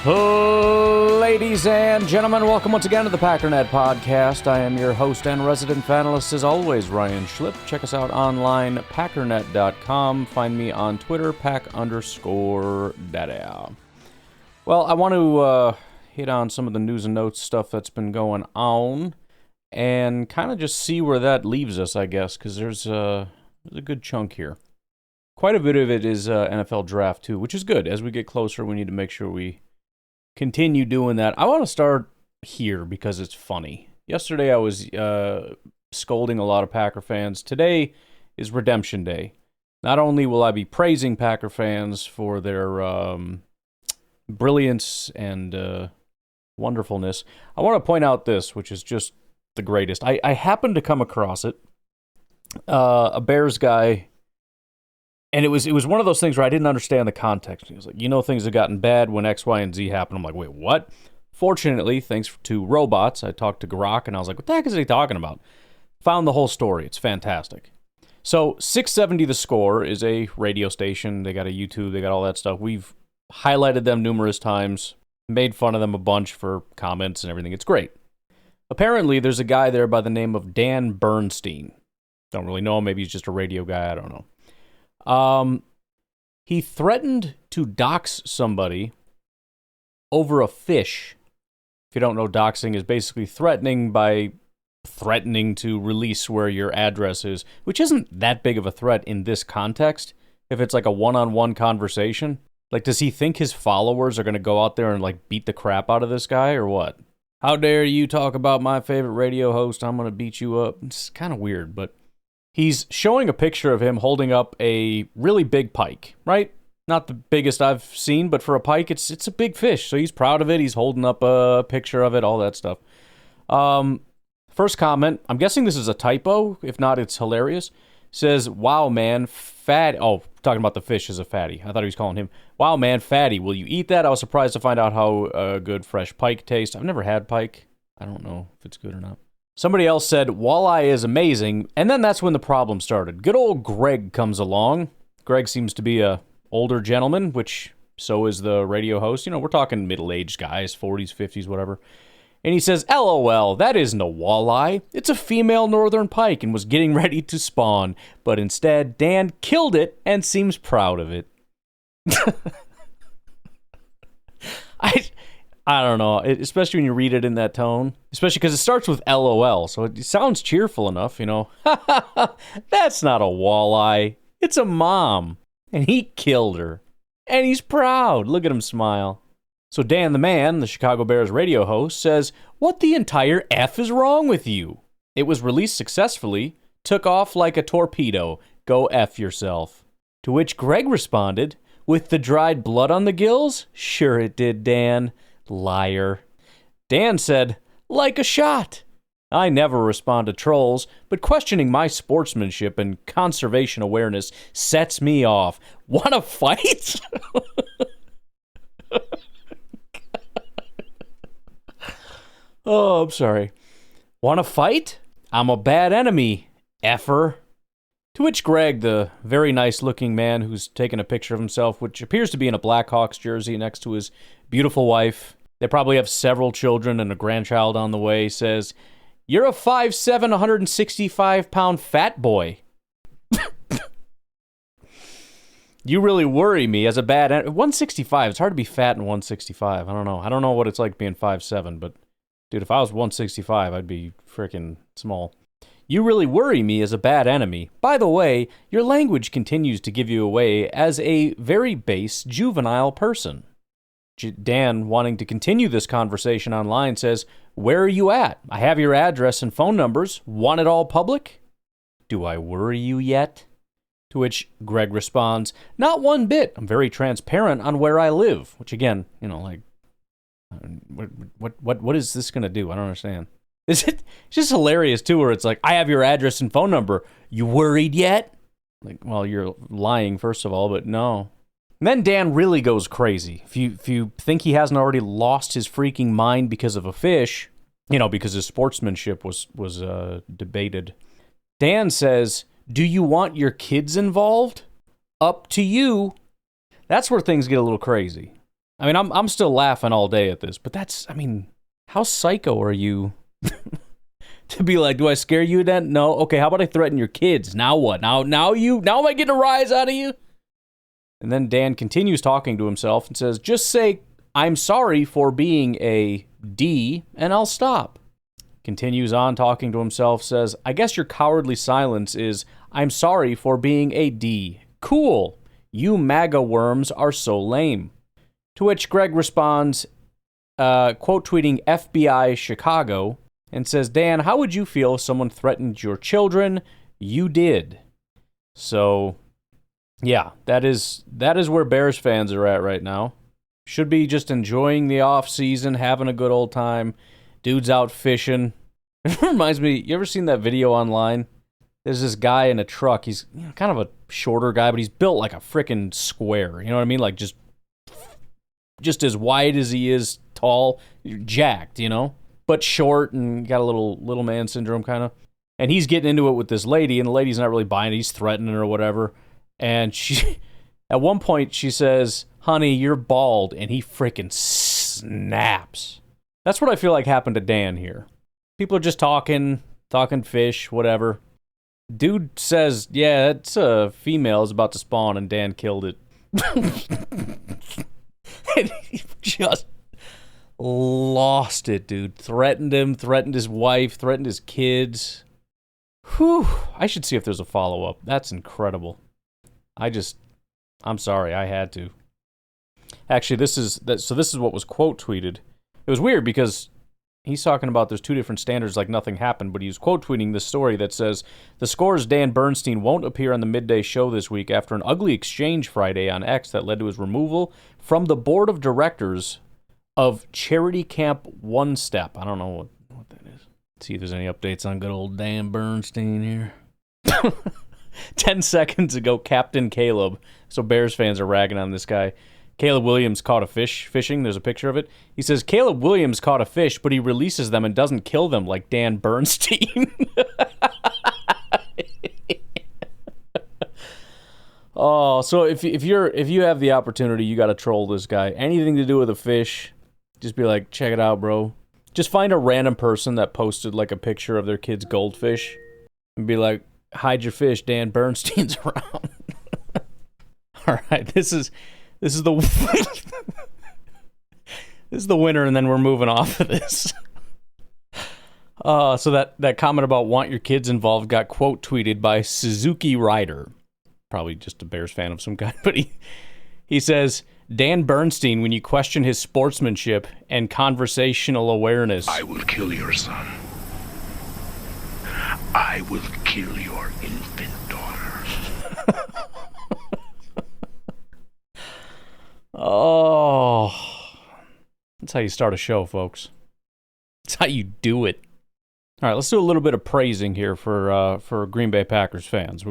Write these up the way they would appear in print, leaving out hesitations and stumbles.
Ladies and gentlemen, welcome once again to the Packernet Podcast. I am your host and resident panelist, as always, Ryan Schlip. Check us out online, packernet.com. Find me on Twitter, pack_daddy. Well, I want to hit on some of the news and notes stuff that's been going on and kind of just see where that leaves us, I guess, because there's a good chunk here. Quite a bit of it is NFL draft, too, which is good. As we get closer, we need to make sure we continue doing that. I want to start here because it's funny. Yesterday I was scolding a lot of Packer fans. Today is Redemption Day. Not only will I be praising Packer fans for their brilliance and wonderfulness, I want to point out this, which is just the greatest. I happened to come across it. A Bears guy. And it was one of those things where I didn't understand the context. He was like, things have gotten bad when X, Y, and Z happen. I'm like, wait, what? Fortunately, thanks to robots, I talked to Grok, and I was like, what the heck is he talking about? Found the whole story. It's fantastic. So, 670 The Score is a radio station. They got a YouTube. They got all that stuff. We've highlighted them numerous times, made fun of them a bunch for comments and everything. It's great. Apparently, there's a guy there by the name of Dan Bernstein. Don't really know him. Maybe he's just a radio guy. I don't know. He threatened to dox somebody over a fish. If you don't know, doxing is basically threatening to release where your address is, which isn't that big of a threat in this context. If it's like a one-on-one conversation, like, does he think his followers are going to go out there and like beat the crap out of this guy or what? How dare you talk about my favorite radio host? I'm going to beat you up. It's kind of weird, but he's showing a picture of him holding up a really big pike, right? Not the biggest I've seen, but for a pike, it's a big fish. So he's proud of it. He's holding up a picture of it, all that stuff. First comment, I'm guessing this is a typo. If not, it's hilarious. Says, wow, man, fatty. Oh, talking about the fish as a fatty. I thought he was calling him, wow, man, fatty. Will you eat that? I was surprised to find out how good fresh pike tastes. I've never had pike. I don't know if it's good or not. Somebody else said, walleye is amazing, and then that's when the problem started. Good old Greg comes along. Greg seems to be a older gentleman, which so is the radio host. We're talking middle-aged guys, 40s, 50s, whatever. And he says, LOL, that isn't a walleye. It's a female northern pike and was getting ready to spawn. But instead, Dan killed it and seems proud of it. I don't know, especially when you read it in that tone. Especially because it starts with LOL, so it sounds cheerful enough, That's not a walleye. It's a mom. And he killed her. And he's proud. Look at him smile. So Dan the Man, the Chicago Bears radio host, says, what the entire F is wrong with you? It was released successfully, took off like a torpedo. Go F yourself. To which Greg responded, with the dried blood on the gills? Sure it did, Dan. Liar. Dan said, like a shot. I never respond to trolls, but questioning my sportsmanship and conservation awareness sets me off. Wanna fight? Oh, I'm sorry. Wanna fight? I'm a bad enemy, effer. To which Greg, the very nice-looking man who's taken a picture of himself, which appears to be in a Blackhawks jersey next to his beautiful wife, they probably have several children and a grandchild on the way, says, you're a 5'7", 165-pound fat boy. You really worry me as a bad... 165, it's hard to be fat in 165. I don't know. I don't know what it's like being 5'7", but, dude, if I was 165, I'd be freaking small. You really worry me as a bad enemy. By the way, your language continues to give you away as a very base, juvenile person. Dan, wanting to continue this conversation online, says, where are you at? I have your address and phone numbers. Want it all public? Do I worry you yet? To which Greg responds, not one bit. I'm very transparent on where I live. Which again, what is this going to do? I don't understand. It's just hilarious, too, where it's like, I have your address and phone number. You worried yet? Like, well, you're lying, first of all, but no. And then Dan really goes crazy. If you think he hasn't already lost his freaking mind because of a fish, because his sportsmanship was debated. Dan says, do you want your kids involved? Up to you. That's where things get a little crazy. I mean, I'm still laughing all day at this, but that's, I mean, how psycho are you to be like, do I scare you then? No. Okay, how about I threaten your kids? Now what? Now am I getting a rise out of you? And then Dan continues talking to himself and says, just say, I'm sorry for being a D, and I'll stop. Continues on talking to himself, says, I guess your cowardly silence is, I'm sorry for being a D. Cool. You MAGA worms are so lame. To which Greg responds, quote tweeting FBI Chicago, and says, Dan, how would you feel if someone threatened your children? You did. So, yeah, that is where Bears fans are at right now. Should be just enjoying the off season, having a good old time. Dude's out fishing. It reminds me, you ever seen that video online? There's this guy in a truck. He's kind of a shorter guy, but he's built like a freaking square. You know what I mean? Like just as wide as he is tall, jacked, but short and got a little man syndrome kind of. And he's getting into it with this lady, and the lady's not really buying it. He's threatening her or whatever. And she, at one point, she says, honey, you're bald, and he freaking snaps. That's what I feel like happened to Dan here. People are just talking fish, whatever. Dude says, yeah, it's a female is about to spawn, and Dan killed it. And he just lost it, dude. Threatened him, threatened his wife, threatened his kids. Whew. I should see if there's a follow-up. That's incredible. I'm sorry, I had to. Actually, this is what was quote tweeted. It was weird because he's talking about there's two different standards like nothing happened, but he was quote tweeting this story that says, the Score's Dan Bernstein won't appear on the midday show this week after an ugly exchange Friday on X that led to his removal from the board of directors of Charity Camp One Step. I don't know what that is. Let's see if there's any updates on good old Dan Bernstein here. 10 seconds ago, Captain Caleb. So Bears fans are ragging on this guy. Caleb Williams caught a fish fishing. There's a picture of it. He says, Caleb Williams caught a fish, but he releases them and doesn't kill them like Dan Bernstein. Oh, so if you have the opportunity, you got to troll this guy. Anything to do with a fish, just be like, check it out, bro. Just find a random person that posted like a picture of their kid's goldfish and be like, hide your fish, Dan Bernstein's around. All right, this is the this is the winner, and then we're moving off of this. So that comment about want your kids involved got quote tweeted by Suzuki Rider, probably just a Bears fan of some kind, but he says, Dan Bernstein, when you question his sportsmanship and conversational awareness. I will kill your son. I will kill your infant daughter. Oh, that's how you start a show, folks. That's how you do it. All right, let's do a little bit of praising here for Green Bay Packers fans.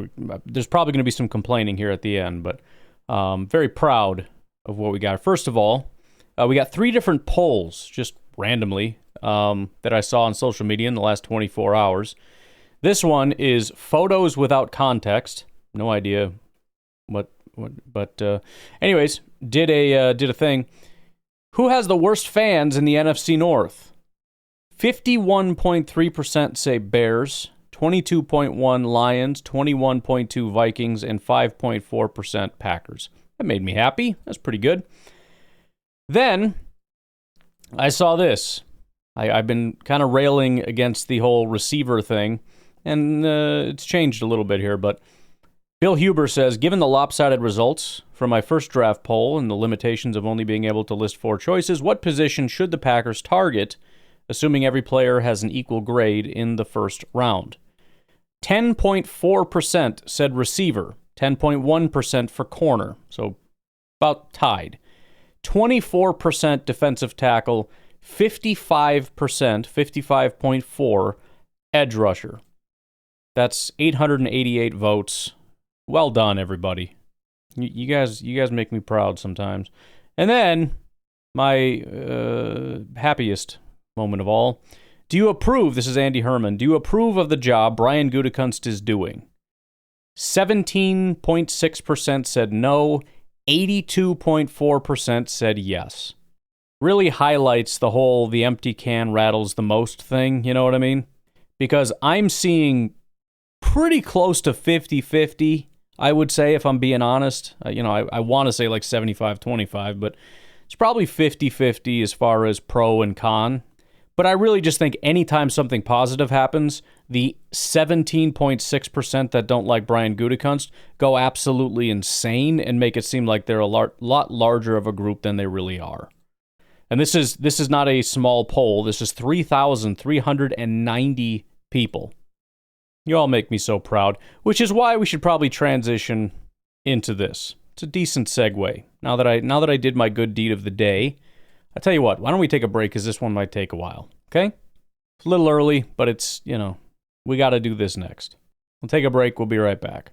There's probably going to be some complaining here at the end, but very proud of what we got. First of all, we got 3 different polls, just randomly, that I saw on social media in the last 24 hours. This one is photos without context. No idea what, but anyways, did a thing. Who has the worst fans in the NFC North? 51.3% say Bears, 22.1% Lions, 21.2% Vikings, and 5.4% Packers. That made me happy. That's pretty good. Then I saw this. I've been kind of railing against the whole receiver thing, and it's changed a little bit here, but Bill Huber says, given the lopsided results from my first draft poll and the limitations of only being able to list 4 choices, what position should the Packers target, assuming every player has an equal grade in the first round? 10.4% said receiver, 10.1% for corner, so about tied. 24% defensive tackle, 55%, 55.4% edge rusher. That's 888 votes. Well done, everybody. You guys make me proud sometimes. And then, my happiest moment of all. Do you approve, this is Andy Herman, do you approve of the job Brian Gutekunst is doing? 17.6% said no, 82.4% said yes. Really highlights the empty can rattles the most thing, you know what I mean? Because I'm seeing pretty close to 50-50, I would say, if I'm being honest. I want to say like 75-25, but it's probably 50-50 as far as pro and con. But I really just think anytime something positive happens, the 17.6% that don't like Brian Gutekunst go absolutely insane and make it seem like they're a lot larger of a group than they really are. And this is not a small poll. This is 3,390 people. You all make me so proud, which is why we should probably transition into this. It's a decent segue. Now that I did my good deed of the day, I tell you what, why don't we take a break, because this one might take a while, okay? It's a little early, but it's, we got to do this next. We'll take a break. We'll be right back.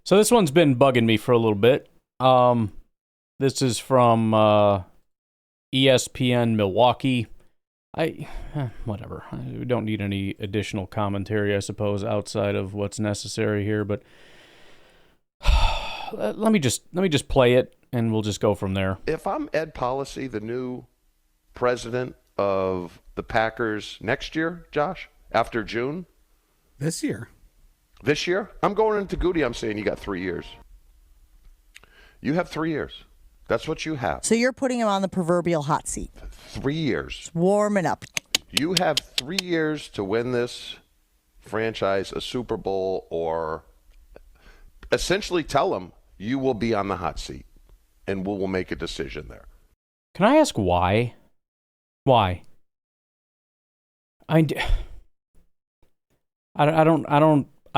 So this one's been bugging me for a little bit. This is from ESPN Milwaukee. Whatever. We don't need any additional commentary, I suppose, outside of what's necessary here, but let me just play it, and we'll just go from there. If I'm Ed Policy, the new president of the Packers next year, Josh, after June? This year? I'm going into Goody. I'm saying you got 3 years. You have 3 years. That's what you have. So you're putting him on the proverbial hot seat. 3 years. It's warming up. You have 3 years to win this franchise a Super Bowl, or essentially tell him you will be on the hot seat, and we will make a decision there. Can I ask why? Why? I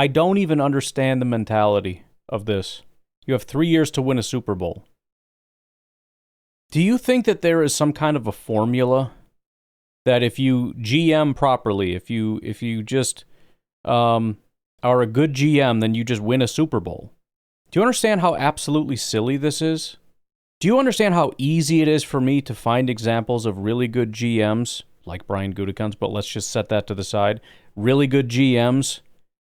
don't even understand the mentality of this. You have 3 years to win a Super Bowl. Do you think that there is some kind of a formula that if you GM properly, if you just are a good GM, then you just win a Super Bowl? Do you understand how absolutely silly this is? Do you understand how easy it is for me to find examples of really good GMs, like Brian Gutekunst, but let's just set that to the side, really good GMs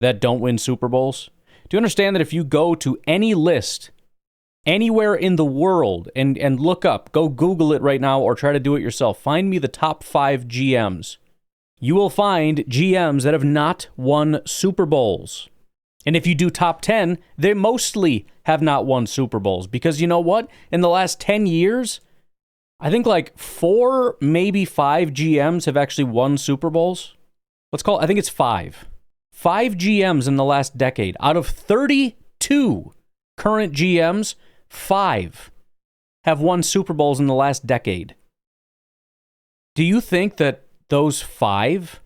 that don't win Super Bowls? Do you understand that if you go to any list anywhere in the world and look up, go Google it right now or try to do it yourself, find me the top 5 GMs, you will find GMs that have not won Super Bowls. And if you do top 10, they mostly have not won Super Bowls. Because you know what? In the last 10 years, I think like 4, maybe 5 GMs have actually won Super Bowls. I think it's 5. 5 GMs in the last decade. Out of 32 current GMs, 5 have won Super Bowls in the last decade. Do you think that those 5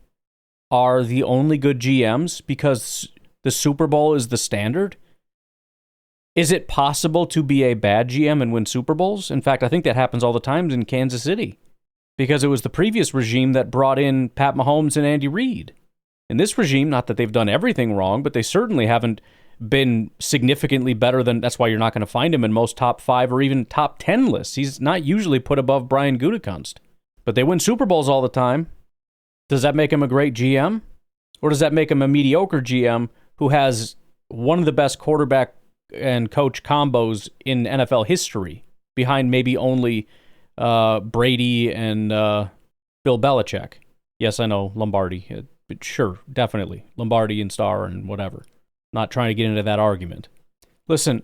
are the only good GMs because the Super Bowl is the standard? Is it possible to be a bad GM and win Super Bowls? In fact, I think that happens all the time in Kansas City, because it was the previous regime that brought in Pat Mahomes and Andy Reid. In this regime, not that they've done everything wrong, but they certainly haven't been significantly better than. That's why you're not going to find him in most top 5 or even top 10 lists. He's not usually put above Brian Gutekunst. But they win Super Bowls all the time. Does that make him a great GM? Or does that make him a mediocre GM who has one of the best quarterback and coach combos in NFL history, behind maybe only Brady and Bill Belichick? Yes, I know, Lombardi. But sure, definitely. Lombardi and Starr and whatever. Not trying to get into that argument. Listen,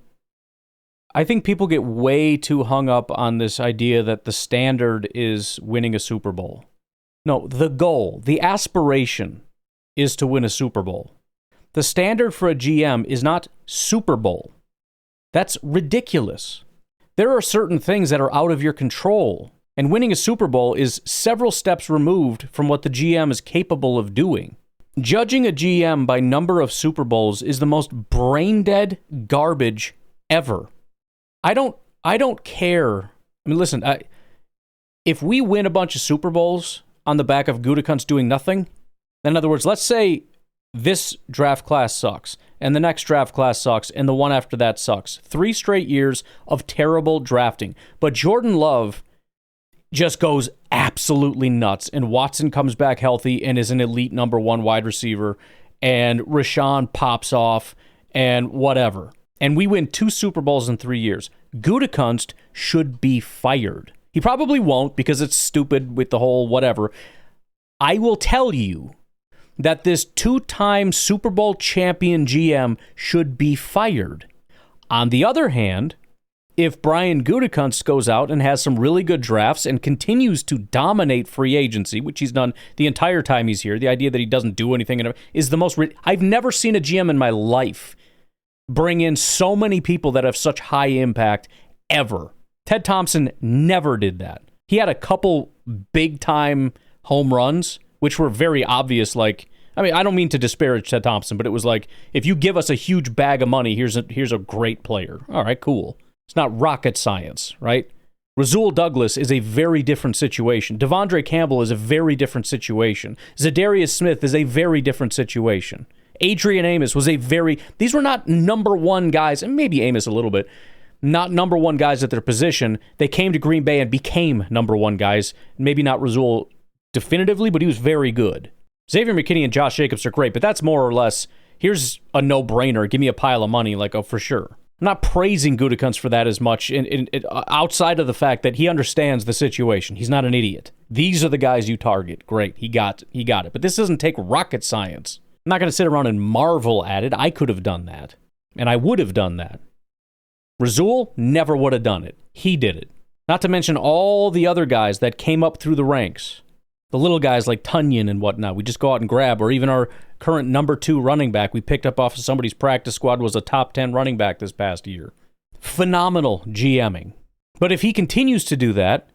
I think people get way too hung up on this idea that the standard is winning a Super Bowl. No, the goal, the aspiration is to win a Super Bowl. The standard for a GM is not Super Bowl. That's ridiculous. There are certain things that are out of your control, and winning a Super Bowl is several steps removed from what the GM is capable of doing. Judging a GM by number of Super Bowls is the most brain-dead garbage ever. I don't care. I mean, listen, if we win a bunch of Super Bowls on the back of Gutekunst doing nothing, in other words, let's say this draft class sucks, and the next draft class sucks, and the one after that sucks. 3 straight years of terrible drafting. But Jordan Love just goes absolutely nuts, and Watson comes back healthy and is an elite number 1 wide receiver, and Rashawn pops off, and whatever. And we win 2 Super Bowls in 3 years. Gutekunst should be fired. He probably won't because it's stupid with the whole whatever. I will tell you that this 2-time Super Bowl champion GM should be fired. On the other hand, if Brian Gutekunst goes out and has some really good drafts and continues to dominate free agency, which he's done the entire time he's here, the idea that he doesn't do anything is the most... I've never seen a GM in my life bring in so many people that have such high impact ever. Ted Thompson never did that. He had a couple big-time home runs, which were very obvious, like... I mean, I don't mean to disparage Ted Thompson, but it was like, if you give us a huge bag of money, here's a great player. All right, cool. It's not rocket science, right? Rasul Douglas is a very different situation. Devondre Campbell is a very different situation. Zadarius Smith is a very different situation. Adrian Amos was these were not number one guys, and maybe Amos a little bit, not number one guys at their position. They came to Green Bay and became number one guys. Maybe not Rasul definitively, but he was very good. Xavier McKinney and Josh Jacobs are great, but that's more or less, here's a no-brainer. Give me a pile of money, like, oh, for sure. I'm not praising Gutekunst for that as much, outside of the fact that he understands the situation. He's not an idiot. These are the guys you target. Great, he got it. But this doesn't take rocket science. I'm not going to sit around and marvel at it. I could have done that, and I would have done that. Rasul never would have done it. He did it. Not to mention all the other guys that came up through the ranks. The little guys like Tunyon and whatnot, we just go out and grab, or even our current number 2 running back we picked up off of somebody's practice squad was a top 10 running back this past year. Phenomenal GMing. But if he continues to do that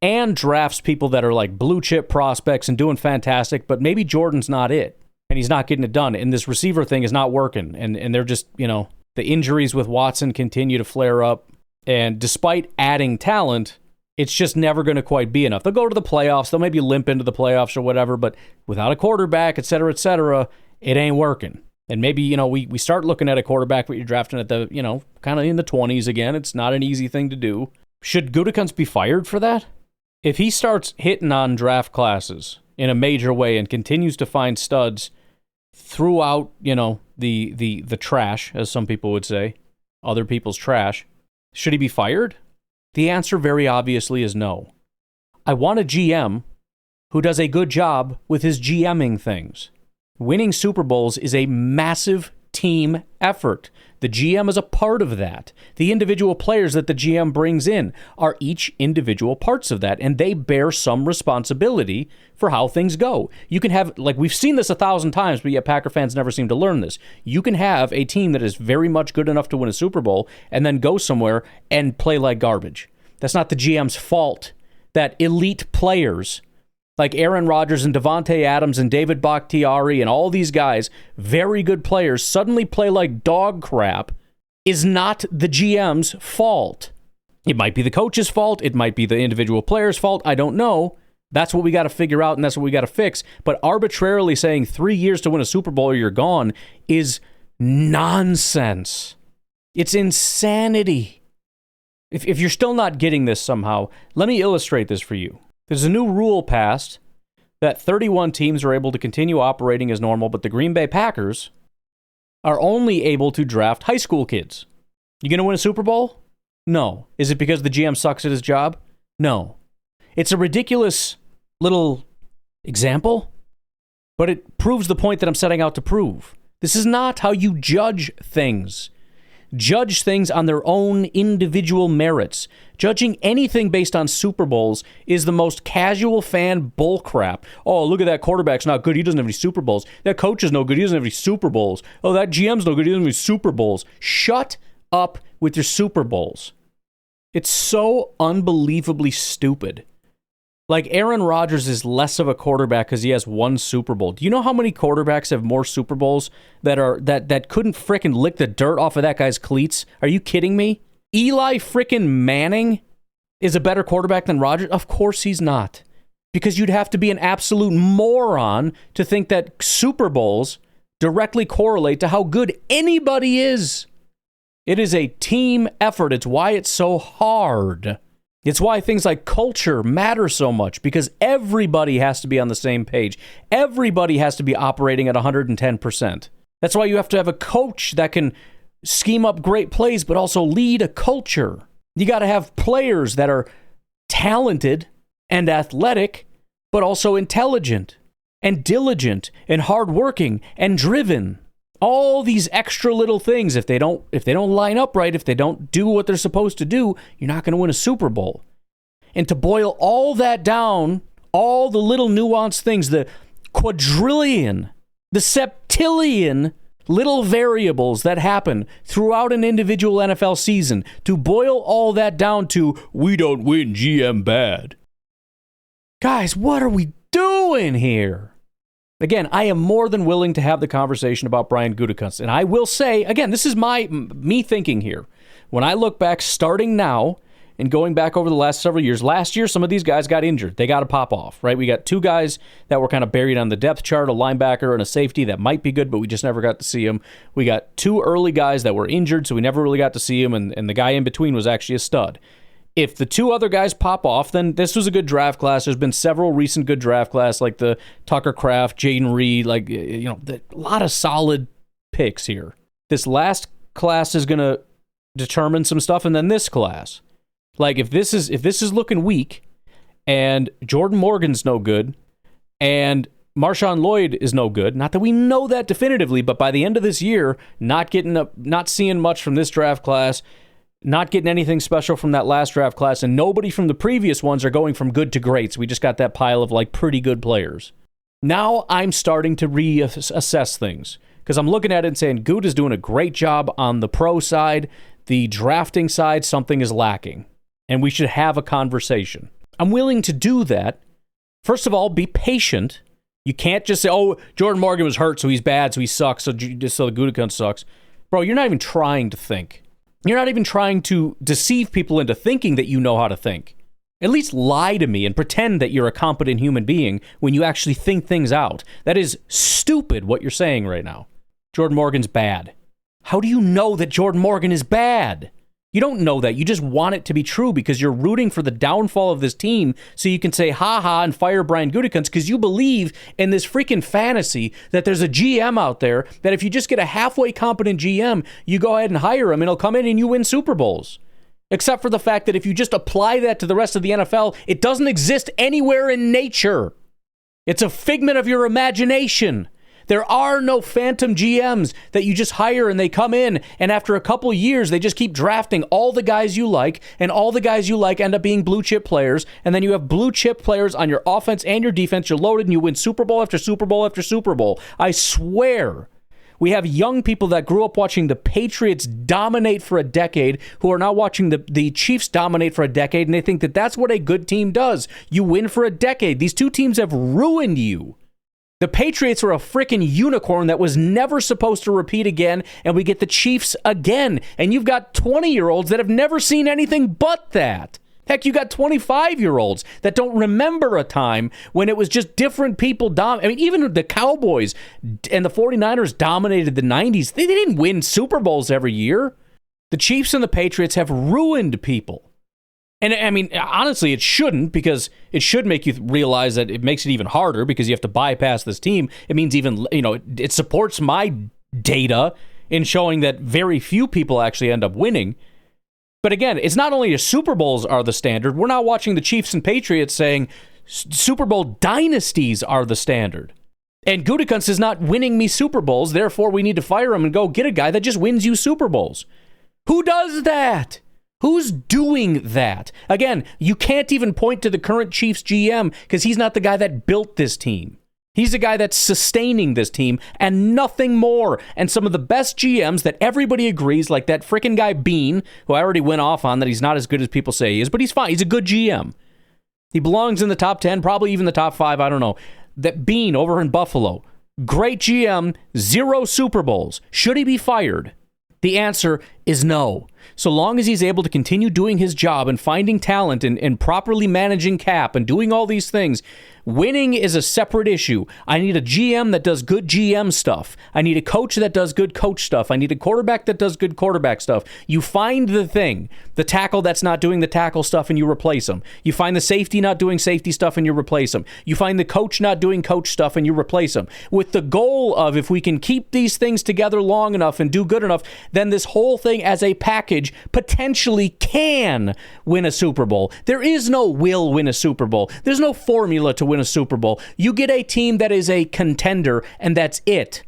and drafts people that are like blue chip prospects and doing fantastic, but maybe Jordan's not it, and he's not getting it done, and this receiver thing is not working, and they're just, the injuries with Watson continue to flare up, and despite adding talent, it's just never going to quite be enough. They'll go to the playoffs. They'll maybe limp into the playoffs or whatever, but without a quarterback, et cetera, it ain't working. And maybe, we start looking at a quarterback that you're drafting at the, kind of in the 20s again. It's not an easy thing to do. Should Gutekunst be fired for that? If he starts hitting on draft classes in a major way and continues to find studs throughout, the trash, as some people would say, other people's trash, should he be fired? The answer very obviously is no. I want a GM who does a good job with his GMing things. Winning Super Bowls is a massive team effort. The GM is a part of that. The individual players that the GM brings in are each individual parts of that, and they bear some responsibility for how things go. You can have, like we've seen this 1,000 times, but yet Packer fans never seem to learn this. You can have a team that is very much good enough to win a Super Bowl and then go somewhere and play like garbage. That's not the GM's fault that elite players like Aaron Rodgers and Devontae Adams and David Bakhtiari and all these guys, very good players, suddenly play like dog crap, is not the GM's fault. It might be the coach's fault. It might be the individual player's fault. I don't know. That's what we got to figure out, and that's what we got to fix. But arbitrarily saying 3 years to win a Super Bowl or you're gone is nonsense. It's insanity. If you're still not getting this somehow, let me illustrate this for you. There's a new rule passed that 31 teams are able to continue operating as normal, but the Green Bay Packers are only able to draft high school kids. You going to win a Super Bowl? No. Is it because the GM sucks at his job? No. It's a ridiculous little example, but it proves the point that I'm setting out to prove. This is not how you judge things. Judge things on their own individual merits. Judging anything based on Super Bowls is the most casual fan bullcrap. Oh, look at that quarterback's not good. He doesn't have any Super Bowls. That coach is no good. He doesn't have any Super Bowls. Oh, that GM's no good. He doesn't have any Super Bowls. Shut up with your Super Bowls. It's so unbelievably stupid. Like, Aaron Rodgers is less of a quarterback because he has one Super Bowl. Do you know how many quarterbacks have more Super Bowls that couldn't frickin' lick the dirt off of that guy's cleats? Are you kidding me? Eli frickin' Manning is a better quarterback than Rodgers? Of course he's not. Because you'd have to be an absolute moron to think that Super Bowls directly correlate to how good anybody is. It is a team effort. It's why it's so hard. It's why things like culture matter so much, because everybody has to be on the same page. Everybody has to be operating at 110%. That's why you have to have a coach that can scheme up great plays, but also lead a culture. You got to have players that are talented and athletic, but also intelligent and diligent and hardworking and driven. All these extra little things, if they don't line up right, if they don't do what they're supposed to do, you're not going to win a Super Bowl. And to boil all that down, all the little nuanced things, the quadrillion, the septillion little variables that happen throughout an individual NFL season, to boil all that down to, we don't win, GM bad. Guys, what are we doing here? Again, I am more than willing to have the conversation about Brian Gutekunst. And I will say, again, this is me thinking here. When I look back, starting now and going back over the last several years, last year, some of these guys got injured. They got to pop off, right? We got two guys that were kind of buried on the depth chart, a linebacker and a safety that might be good, but we just never got to see them. We got two early guys that were injured, so we never really got to see them, and the guy in between was actually a stud. If the two other guys pop off, then this was a good draft class. There's been several recent good draft class, like the Tucker Kraft, Jaden Reed, a lot of solid picks here. This last class is going to determine some stuff, and then this class. Like, if this is looking weak, and Jordan Morgan's no good, and Marshawn Lloyd is no good, not that we know that definitively, but by the end of this year, not seeing much from this draft class, not getting anything special from that last draft class, and nobody from the previous ones are going from good to great. So we just got that pile of pretty good players. Now I'm starting to reassess things because I'm looking at it and saying, Good is doing a great job on the pro side. The drafting side, something is lacking, and we should have a conversation. I'm willing to do that. First of all, be patient. You can't just say, oh, Jordan Morgan was hurt, so he's bad, so he sucks, so the Gutekunst sucks. Bro, you're not even trying to think. You're not even trying to deceive people into thinking that you know how to think. At least lie to me and pretend that you're a competent human being when you actually think things out. That is stupid what you're saying right now. Jordan Morgan's bad. How do you know that Jordan Morgan is bad? You don't know that. You just want it to be true because you're rooting for the downfall of this team so you can say ha-ha and fire Brian Gutekunst because you believe in this freaking fantasy that there's a GM out there that if you just get a halfway competent GM, you go ahead and hire him and he'll come in and you win Super Bowls. Except for the fact that if you just apply that to the rest of the NFL, it doesn't exist anywhere in nature. It's a figment of your imagination. There are no phantom GMs that you just hire and they come in and after a couple years they just keep drafting all the guys you like and all the guys you like end up being blue chip players and then you have blue chip players on your offense and your defense. You're loaded and you win Super Bowl after Super Bowl after Super Bowl. I swear we have young people that grew up watching the Patriots dominate for a decade who are now watching the Chiefs dominate for a decade and they think that that's what a good team does. You win for a decade. These two teams have ruined you. The Patriots are a freaking unicorn that was never supposed to repeat again, and we get the Chiefs again. And you've got 20-year-olds that have never seen anything but that. Heck, you got 25-year-olds that don't remember a time when it was just different people. Even the Cowboys and the 49ers dominated the 90s. They didn't win Super Bowls every year. The Chiefs and the Patriots have ruined people. And I mean, honestly, it shouldn't because it should make you realize that it makes it even harder because you have to bypass this team. It means even, it supports my data in showing that very few people actually end up winning. But again, it's not only the Super Bowls are the standard. We're now watching the Chiefs and Patriots saying Super Bowl dynasties are the standard. And Gutekunst is not winning me Super Bowls. Therefore, we need to fire him and go get a guy that just wins you Super Bowls. Who does that? Who's doing that? Again, you can't even point to the current Chiefs GM because he's not the guy that built this team. He's the guy that's sustaining this team and nothing more. And some of the best GMs that everybody agrees, like that freaking guy Bean, who I already went off on that he's not as good as people say he is, but he's fine. He's a good GM. He belongs in the top 10, probably even the top 5, I don't know. That Bean over in Buffalo, great GM, 0 Super Bowls. Should he be fired? The answer is no. So long as he's able to continue doing his job and finding talent and properly managing cap and doing all these things, Winning is a separate issue. I need a GM that does good GM stuff. I need a coach that does good coach stuff. I need a quarterback that does good quarterback stuff. You find the thing, the tackle that's not doing the tackle stuff, and you replace them. You find the safety not doing safety stuff, and you replace them. You find the coach not doing coach stuff, and you replace them. With the goal of, if we can keep these things together long enough and do good enough, then this whole thing as a package potentially can win a Super Bowl. There is no will win a Super Bowl. There's no formula to win a Super Bowl. You get a team that is a contender, and that's it.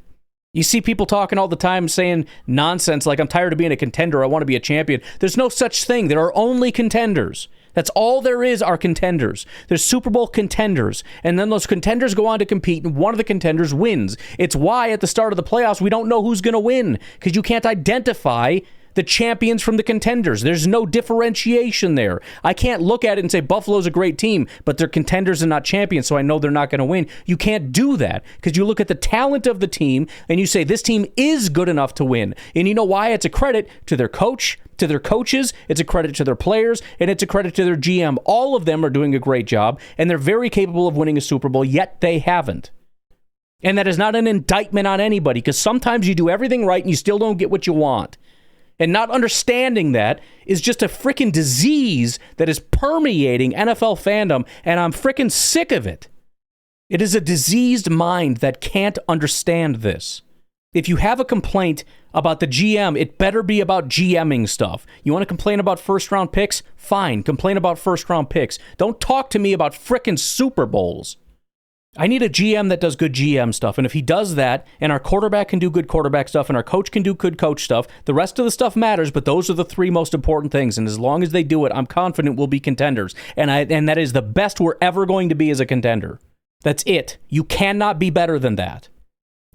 You see people talking all the time saying nonsense like, I'm tired of being a contender, I want to be a champion. There's no such thing. There are only contenders. That's all there is, are contenders. There's Super Bowl contenders, and then those contenders go on to compete, and one of the contenders wins. It's why at the start of the playoffs, we don't know who's going to win, because you can't identify the champions from the contenders. There's no differentiation there. I can't look at it and say Buffalo's a great team, but they're contenders and not champions, so I know they're not going to win. You can't do that, because you look at the talent of the team and you say this team is good enough to win. And you know why? It's a credit to their coach, to their coaches, it's a credit to their players, and it's a credit to their GM. All of them are doing a great job, and they're very capable of winning a Super Bowl, yet they haven't. And that is not an indictment on anybody, because sometimes you do everything right and you still don't get what you want. And not understanding that is just a freaking disease that is permeating NFL fandom, and I'm freaking sick of it. It is a diseased mind that can't understand this. If you have a complaint about the GM, it better be about GMing stuff. You want to complain about first-round picks? Fine, complain about first-round picks. Don't talk to me about freaking Super Bowls. I need a GM that does good GM stuff, and if he does that, and our quarterback can do good quarterback stuff, and our coach can do good coach stuff, the rest of the stuff matters, but those are the three most important things, and as long as they do it, I'm confident we'll be contenders, and that is the best we're ever going to be as a contender. That's it. You cannot be better than that.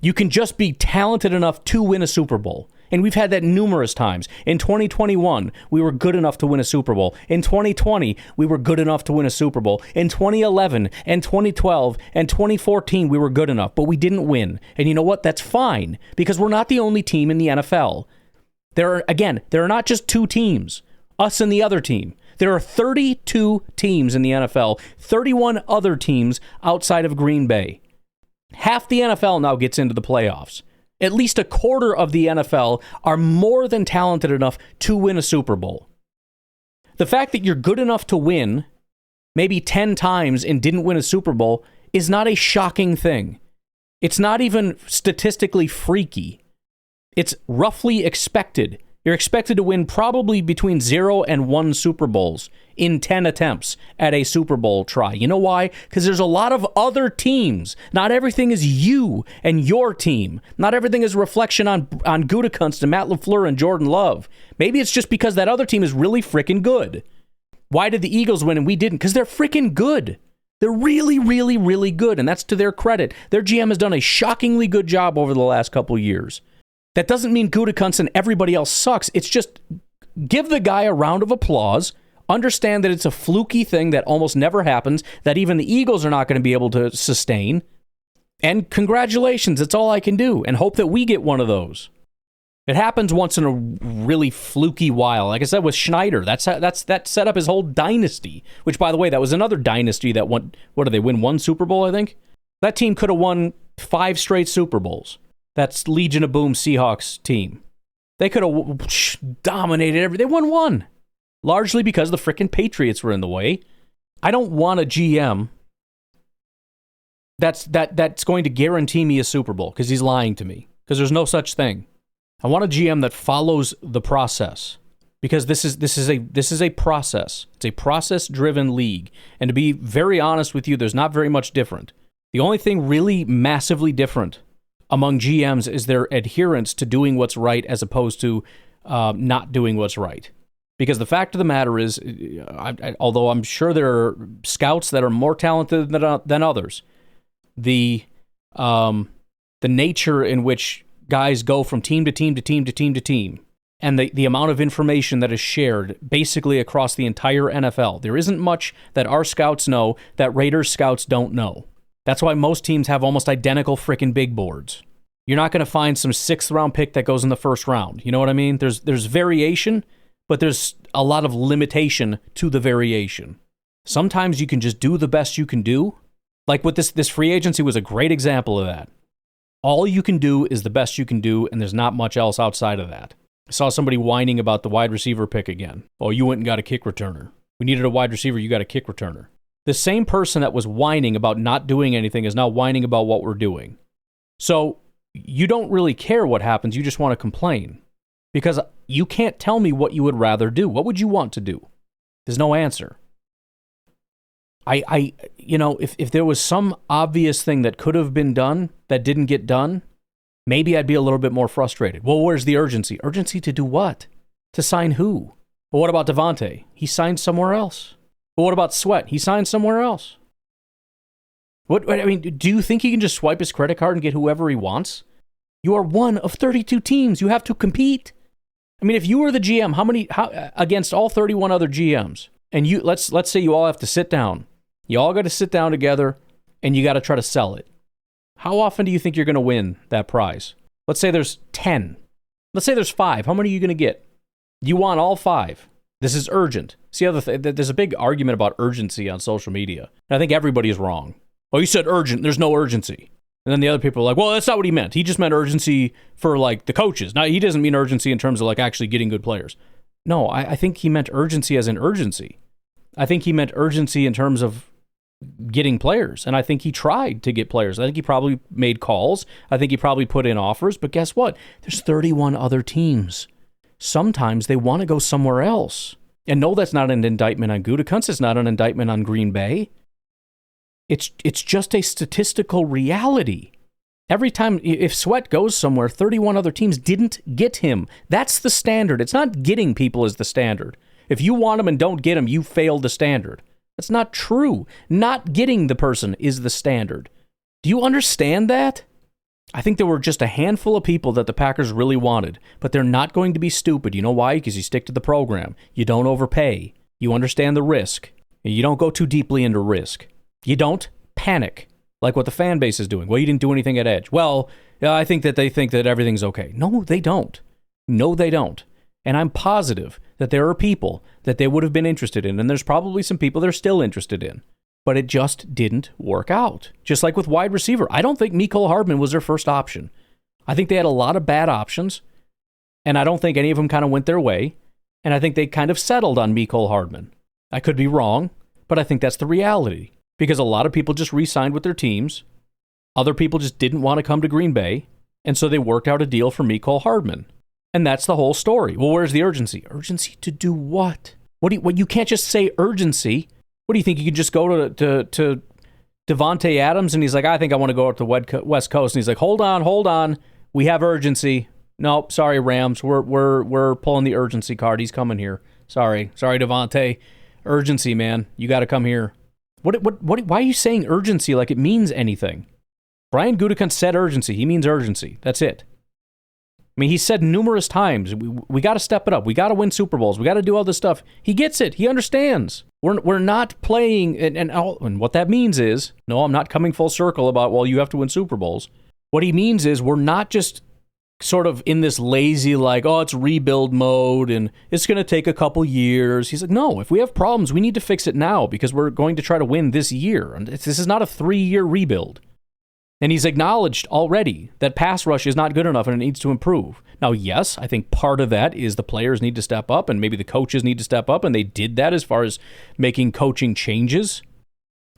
You can just be talented enough to win a Super Bowl. And we've had that numerous times. In 2021, we were good enough to win a Super Bowl. In 2020, we were good enough to win a Super Bowl. In 2011 and 2012 and 2014, we were good enough, but we didn't win. And you know what? That's fine, because we're not the only team in the NFL. There are not just two teams, us and the other team. There are 32 teams in the NFL, 31 other teams outside of Green Bay. Half the NFL now gets into the playoffs. At least a quarter of the NFL are more than talented enough to win a Super Bowl. The fact that you're good enough to win maybe 10 times and didn't win a Super Bowl is not a shocking thing. It's not even statistically freaky. It's roughly expected. You're expected to win probably between 0 and 1 Super Bowls in 10 attempts at a Super Bowl try. You know why? Because there's a lot of other teams. Not everything is you and your team. Not everything is a reflection on Gutekunst and Matt LaFleur and Jordan Love. Maybe it's just because that other team is really freaking good. Why did the Eagles win and we didn't? Because they're freaking good. They're really, really, really good, and that's to their credit. Their GM has done a shockingly good job over the last couple years. That doesn't mean Gutekunst and everybody else sucks. It's just give the guy a round of applause, understand that it's a fluky thing that almost never happens, that even the Eagles are not going to be able to sustain, and congratulations, that's all I can do, and hope that we get one of those. It happens once in a really fluky while. Like I said with Schneider, that set up his whole dynasty, which, by the way, that was another dynasty that won, what did they win, 1 Super Bowl, I think? That team could have won 5 straight Super Bowls. That's Legion of Boom Seahawks team. They could have dominated everything. They won 1. Largely because the frickin' Patriots were in the way. I don't want a GM that's going to guarantee me a Super Bowl, because he's lying to me. Because there's no such thing. I want a GM that follows the process. Because this is a process. It's a process-driven league. And to be very honest with you, there's not very much different. The only thing really massively different among GMs is their adherence to doing what's right as opposed to not doing what's right. Because the fact of the matter is, although I'm sure there are scouts that are more talented than others, the nature in which guys go from team to team to team to team to team, and the amount of information that is shared basically across the entire NFL, there isn't much that our scouts know that Raiders scouts don't know. That's why most teams have almost identical frickin' big boards. You're not going to find some 6th round pick that goes in the 1st round. You know what I mean? There's variation, but there's a lot of limitation to the variation. Sometimes you can just do the best you can do, Like with this free agency was a great example of that. All you can do is the best you can do, and there's not much else outside of that. I saw somebody whining about the wide receiver pick again. Oh, you went and got a kick returner. We needed a wide receiver, you got a kick returner. The same person that was whining about not doing anything is now whining about what we're doing. So you don't really care what happens, you just want to complain. Because you can't tell me what you would rather do. What would you want to do? There's no answer. If there was some obvious thing that could have been done that didn't get done, maybe I'd be a little bit more frustrated. Well, where's the urgency? Urgency to do what? To sign who? Well, what about Devontae? He signed somewhere else. Well, what about Sweat? He signed somewhere else. Do you think he can just swipe his credit card and get whoever he wants? You are one of 32 teams. You have to compete. I mean, if you were the GM, how against all 31 other GMs, and let's say you all have to sit down. You all got to sit down together, and you got to try to sell it. How often do you think you're going to win that prize? Let's say there's 10. Let's say there's 5. How many are you going to get? You want all 5. This is urgent. See, there's a big argument about urgency on social media. And I think everybody is wrong. Oh, you said urgent. There's no urgency. And then the other people are like, well, that's not what he meant. He just meant urgency for, like, the coaches. Now, he doesn't mean urgency in terms of, like, actually getting good players. No, I think he meant urgency as in urgency. I think he meant urgency in terms of getting players. And I think he tried to get players. I think he probably made calls. I think he probably put in offers. But guess what? There's 31 other teams. Sometimes they want to go somewhere else. And no, that's not an indictment on Gutekunst. It's not an indictment on Green Bay. It's just a statistical reality. Every time, if Sweat goes somewhere, 31 other teams didn't get him. That's the standard. It's not getting people is the standard. If you want them and don't get them, you failed the standard. That's not true. Not getting the person is the standard. Do you understand that? I think there were just a handful of people that the Packers really wanted, but they're not going to be stupid. You know why? Because you stick to the program. You don't overpay. You understand the risk. You don't go too deeply into risk. You don't panic like what the fan base is doing. Well, you didn't do anything at edge. Well, I think that they think that everything's okay. No, they don't. No, they don't. And I'm positive that there are people that they would have been interested in, and there's probably some people they're still interested in. But it just didn't work out. Just like with wide receiver. I don't think Mecole Hardman was their first option. I think they had a lot of bad options, and I don't think any of them kind of went their way, and I think they kind of settled on Mecole Hardman. I could be wrong, but I think that's the reality. Because a lot of people just re-signed with their teams. Other people just didn't want to come to Green Bay, and so they worked out a deal for Mecole Hardman. And that's the whole story. Well, where's the urgency? Urgency to do what? You can't just say urgency. What do you think? You could just go to Devontae Adams and he's like, I think I want to go up to West Coast. And he's like, hold on. We have urgency. Nope, sorry, Rams. We're pulling the urgency card. He's coming here. Sorry, Devontae. Urgency, man. You got to come here. Why are you saying urgency like it means anything? Brian Gutekunst said urgency. He means urgency. That's it. I mean, he said numerous times, we got to step it up. We got to win Super Bowls. We got to do all this stuff. He gets it. He understands. We're not playing, and what that means is, no, I'm not coming full circle about, well, you have to win Super Bowls. What he means is we're not just sort of in this lazy, like, oh, it's rebuild mode, and it's going to take a couple years. He's like, no, if we have problems, we need to fix it now, because we're going to try to win this year. And this is not a 3-year rebuild. And he's acknowledged already that pass rush is not good enough and it needs to improve. Now, yes, I think part of that is the players need to step up and maybe the coaches need to step up, and they did that as far as making coaching changes.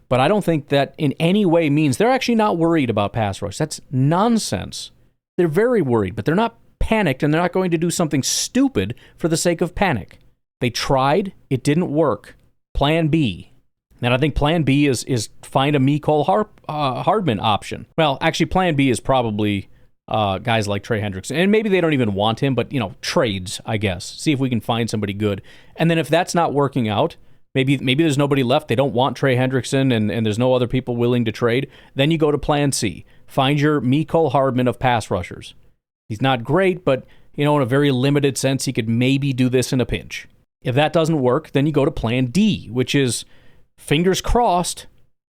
But I don't think that in any way means they're actually not worried about pass rush. That's nonsense. They're very worried, but they're not panicked, and they're not going to do something stupid for the sake of panic. They tried. It didn't work. Plan B. And I think Plan B is find a Mecole Hardman option. Well, actually, Plan B is probably guys like Trey Hendrickson. And maybe they don't even want him, but, trades, I guess. See if we can find somebody good. And then if that's not working out, maybe there's nobody left. They don't want Trey Hendrickson, and there's no other people willing to trade. Then you go to Plan C. Find your Mecole Hardman of pass rushers. He's not great, but, in a very limited sense, he could maybe do this in a pinch. If that doesn't work, then you go to Plan D, which is, fingers crossed,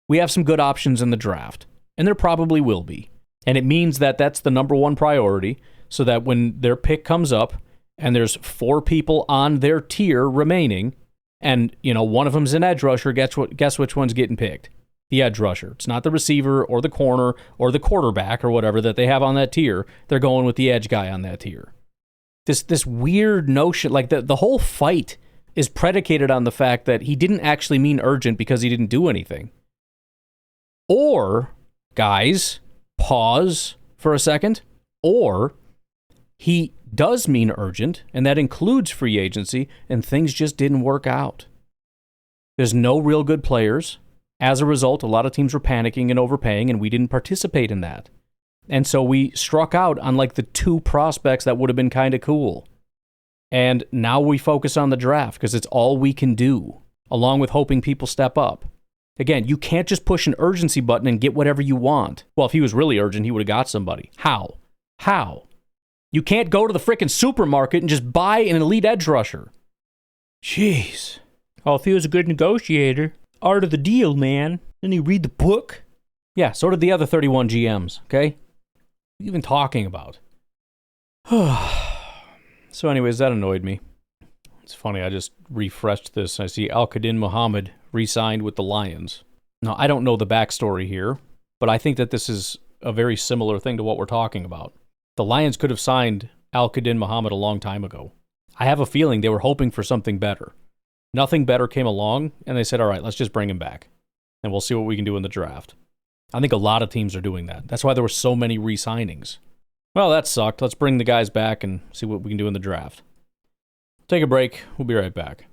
we have some good options in the draft. And there probably will be. And it means that that's the number one priority, so that when their pick comes up and there's 4 people on their tier remaining, and, one of them's an edge rusher, guess which one's getting picked? the edge rusher. It's not the receiver or the corner or the quarterback or whatever that they have on that tier. They're going with the edge guy on that tier. This weird notion, like the whole fight is predicated on the fact that he didn't actually mean urgent because he didn't do anything. Or, guys, pause for a second, or he does mean urgent, and that includes free agency, and things just didn't work out. There's no real good players. As a result, a lot of teams were panicking and overpaying, and we didn't participate in that. And so we struck out on like the 2 prospects that would have been kind of cool. And now we focus on the draft because it's all we can do, along with hoping people step up. Again, you can't just push an urgency button and get whatever you want. Well, if he was really urgent, he would have got somebody. How? You can't go to the frickin' supermarket and just buy an elite edge rusher. Jeez. Oh, if he was a good negotiator. Art of the deal, man. Didn't he read the book? Yeah, so did the other 31 GMs, okay? What are you even talking about? So anyways, that annoyed me. It's funny, I just refreshed this. I see Al-Qadim Muhammad re-signed with the Lions. Now, I don't know the backstory here, but I think that this is a very similar thing to what we're talking about. The Lions could have signed Al-Qadim Muhammad a long time ago. I have a feeling they were hoping for something better. Nothing better came along, and they said, all right, let's just bring him back, and we'll see what we can do in the draft. I think a lot of teams are doing that. That's why there were so many re-signings. Well, that sucked. Let's bring the guys back and see what we can do in the draft. Take a break. We'll be right back.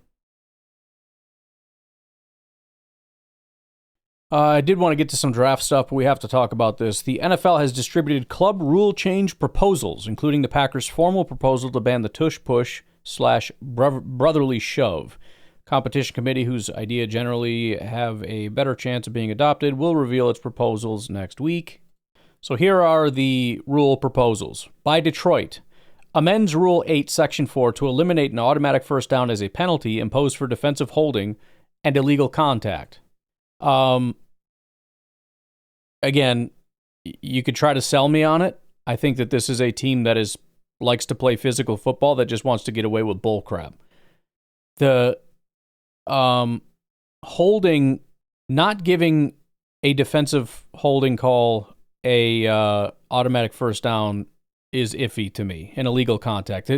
I did want to get to some draft stuff, but we have to talk about this. The NFL has distributed club rule change proposals, including the Packers' formal proposal to ban the tush-push/brotherly shove. Competition committee, whose idea generally have a better chance of being adopted, will reveal its proposals next week. So here are the rule proposals. By Detroit, amends Rule 8, Section 4 to eliminate an automatic first down as a penalty imposed for defensive holding and illegal contact. Again, you could try to sell me on it. I think that this is a team that likes to play physical football that just wants to get away with bullcrap. The holding, not giving a defensive holding call a automatic first down is iffy to me. An illegal contact.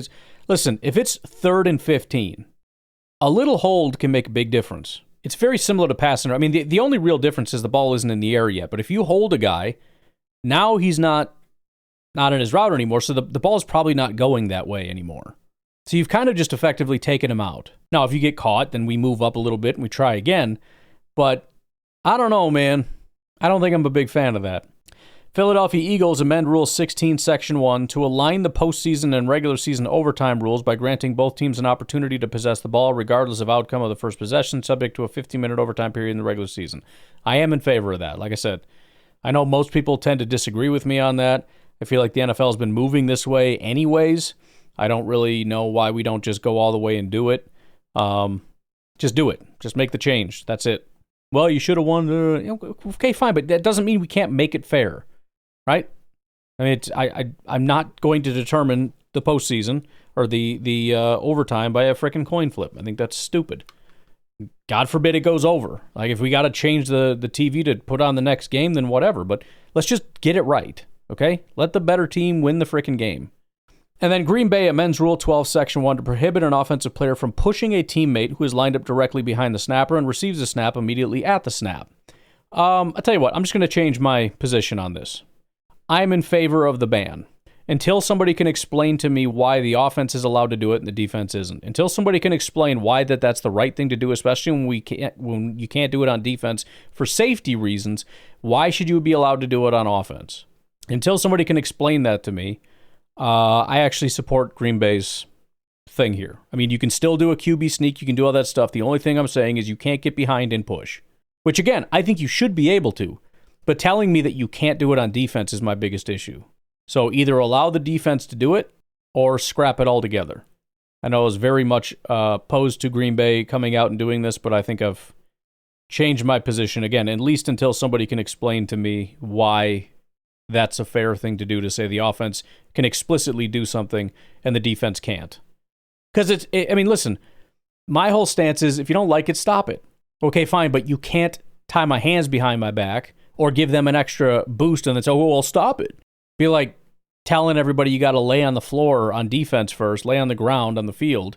Listen, if it's 3rd and 15, a little hold can make a big difference. It's very similar to passing. I mean, the only real difference is the ball isn't in the air yet. But if you hold a guy, now he's not in his route anymore, so the ball's probably not going that way anymore. So you've kind of just effectively taken him out. Now, if you get caught, then we move up a little bit and we try again. But I don't know, man. I don't think I'm a big fan of that. Philadelphia Eagles amend Rule 16, Section 1 to align the postseason and regular season overtime rules by granting both teams an opportunity to possess the ball regardless of outcome of the first possession, subject to a 15-minute overtime period in the regular season. I am in favor of that. Like I said, I know most people tend to disagree with me on that. I feel like the NFL has been moving this way anyways. I don't really know why we don't just go all the way and do it. Just do it. Just make the change. That's it. Well, you should have won. Okay, fine, but that doesn't mean we can't make it fair. Right? I mean, I'm not going to determine the postseason or the overtime by a frickin' coin flip. I think that's stupid. God forbid it goes over. Like, if we got to change the TV to put on the next game, then whatever. But let's just get it right, okay? Let the better team win the frickin' game. And then Green Bay amends Rule 12, Section 1 to prohibit an offensive player from pushing a teammate who is lined up directly behind the snapper and receives the snap immediately at the snap. I'll tell you what, I'm just going to change my position on this. I'm in favor of the ban until somebody can explain to me why the offense is allowed to do it and the defense isn't. Until somebody can explain why that's the right thing to do, especially when you can't do it on defense for safety reasons. Why should you be allowed to do it on offense? Until somebody can explain that to me, I actually support Green Bay's thing here. I mean, you can still do a QB sneak, you can do all that stuff. The only thing I'm saying is you can't get behind and push, which again, I think you should be able to. But telling me that you can't do it on defense is my biggest issue. So either allow the defense to do it or scrap it altogether. I know I was very much opposed to Green Bay coming out and doing this, but I think I've changed my position again, at least until somebody can explain to me why that's a fair thing to do, to say the offense can explicitly do something and the defense can't. Because I mean, listen, my whole stance is if you don't like it, stop it. Okay, fine, but you can't tie my hands behind my back or give them an extra boost and then say, oh, well, stop it. Be like telling everybody you got to lay on the floor on defense first, lay on the ground on the field,